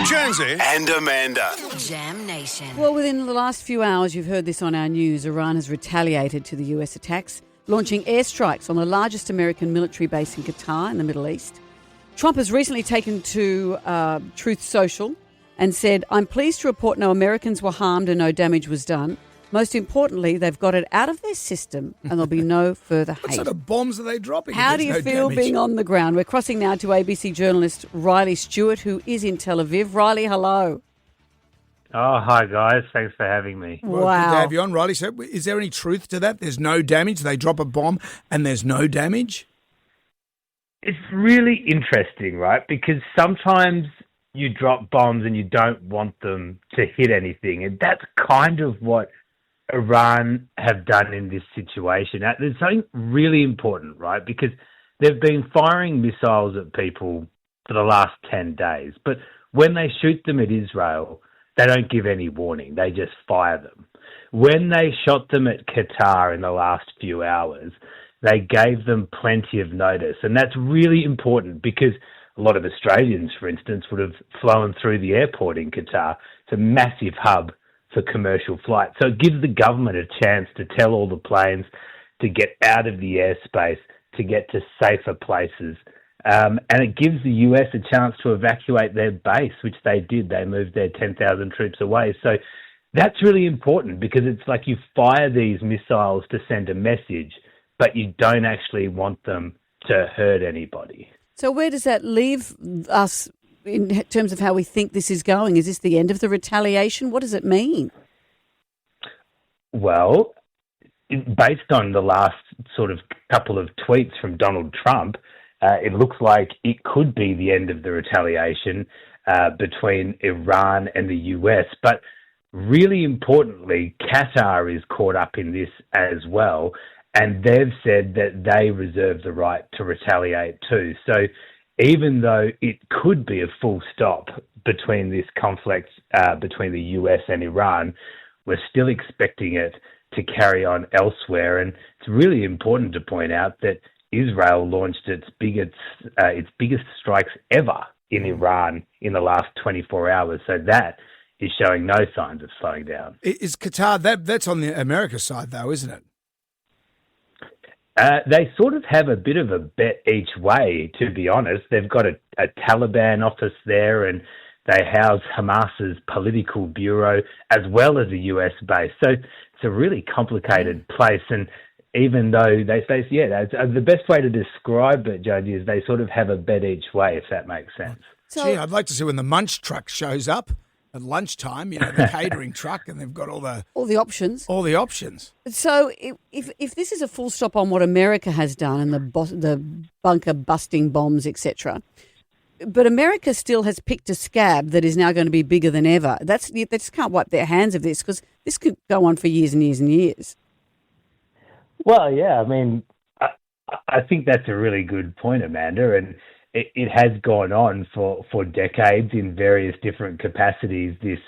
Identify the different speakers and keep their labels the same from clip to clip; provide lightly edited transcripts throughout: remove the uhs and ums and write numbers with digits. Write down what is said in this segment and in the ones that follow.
Speaker 1: Jonesy and Amanda.
Speaker 2: Jam Nation.
Speaker 3: Well, within the last few hours, you've heard this on our news, Iran has retaliated to the US attacks, launching airstrikes on the largest American military base in Qatar in the Middle East. Trump has recently taken to Truth Social and said, "I'm pleased to report no Americans were harmed and no damage was done. Most importantly, they've got it out of their system and there'll be no further hate."
Speaker 4: What sort of bombs are they dropping?
Speaker 3: How do you feel being on the ground? We're crossing now to ABC journalist Riley Stuart, who is in Tel Aviv. Riley, hello.
Speaker 5: Oh, hi, guys. Thanks for having me.
Speaker 4: Well,
Speaker 3: Wow.
Speaker 4: good to have you on, Riley. So is there any truth to that? There's no damage? They drop a bomb and there's no damage?
Speaker 5: It's really interesting, right? Because sometimes you drop bombs and you don't want them to hit anything. And that's kind of what Iran have done in this situation. Now, there's something really important, right? Because they've been firing missiles at people for the last 10 days. But when they shoot them at Israel, they don't give any warning. They just fire them. When they shot them at Qatar in the last few hours, they gave them plenty of notice. And that's really important because a lot of Australians, for instance, would have flown through the airport in Qatar. It's a massive hub for commercial flights. So it gives the government a chance to tell all the planes to get out of the airspace, to get to safer places. And it gives the US a chance to evacuate their base, which they did. They moved their 10,000 troops away. So that's really important because it's like you fire these missiles to send a message, but you don't actually want them to hurt anybody.
Speaker 3: So where does that leave us in terms of how we think this is going? Is this the end of the retaliation? What does it mean?
Speaker 5: Well, based on the last sort of couple of tweets from Donald Trump, it looks like it could be the end of the retaliation between Iran and the US. But really importantly, Qatar is caught up in this as well. And they've said that they reserve the right to retaliate too. So even though it could be a full stop between this conflict between the US and Iran, we're still expecting it to carry on elsewhere. And it's really important to point out that Israel launched its biggest strikes ever in Iran in the last 24 hours. So that is showing no signs of slowing down.
Speaker 4: Is Qatar, that's on the America side though, isn't it?
Speaker 5: They sort of have a bit of a bet each way, to be honest. They've got a Taliban office there and they house Hamas's political bureau as well as a US base. So it's a really complicated place. And even though they say, the best way to describe it, Jodie, is they sort of have a bet each way, if that makes sense.
Speaker 4: So, gee, I'd like to see when the munch truck shows up at lunchtime, the catering truck, and they've got all the
Speaker 3: options.
Speaker 4: All the options.
Speaker 3: So if this is a full stop on what America has done and the bunker busting bombs, etc., but America still has picked a scab that is now going to be bigger than ever. They just can't wipe their hands of this because this could go on for years and years and years.
Speaker 5: Well, yeah, I mean, I think that's a really good point, Amanda, and it has gone on for decades in various different capacities, this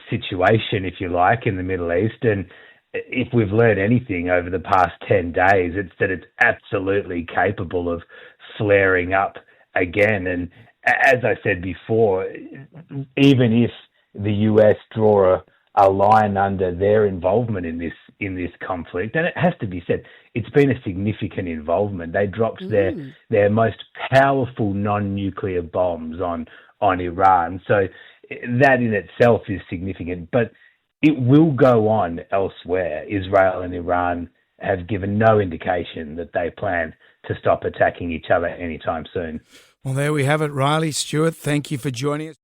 Speaker 5: situation, if you like, in the Middle East. And if we've learned anything over the past 10 days, it's that it's absolutely capable of flaring up again. And as I said before, even if the US draw a line under their involvement in this conflict, and it has to be said, it's been a significant involvement. They dropped their most powerful non-nuclear bombs on Iran, so that in itself is significant. But it will go on elsewhere. Israel and Iran have given no indication that they plan to stop attacking each other anytime soon.
Speaker 4: Well, there we have it, Riley Stuart. Thank you for joining us.